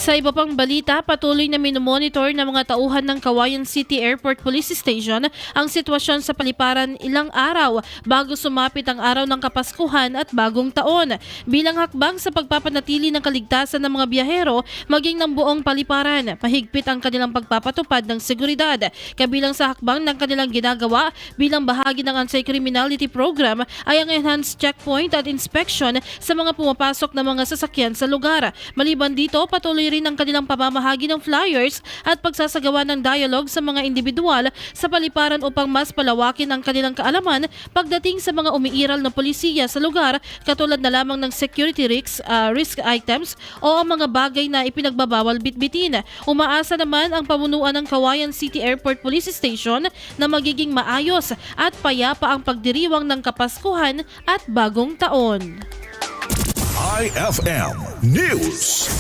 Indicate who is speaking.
Speaker 1: Sa iba pang balita, patuloy na minomonitor ng mga tauhan ng Cauayan City Airport Police Station ang sitwasyon sa paliparan ilang araw bago sumapit ang araw ng Kapaskuhan at Bagong Taon. Bilang hakbang sa pagpapanatili ng kaligtasan ng mga biyahero maging ng buong paliparan, mahigpit ang kanilang pagpapatupad ng seguridad. Kabilang sa hakbang ng kanilang ginagawa bilang bahagi ng anti-criminality program ay ang enhanced checkpoint at inspection sa mga pumapasok na mga sasakyan sa lugar. Maliban dito, patuloy rin ang kanilang pamamahagi ng flyers at pagsasagawa ng dialogue sa mga individual sa paliparan upang mas palawakin ang kanilang kaalaman pagdating sa mga umiiral na polisiya sa lugar, katulad na lamang ng security risk items o ang mga bagay na ipinagbabawal bitbitin. Umaasa naman ang pamunuan ng Cauayan City Airport Police Station na magiging maayos at payapa ang pagdiriwang ng Kapaskuhan at Bagong Taon.
Speaker 2: IFM News.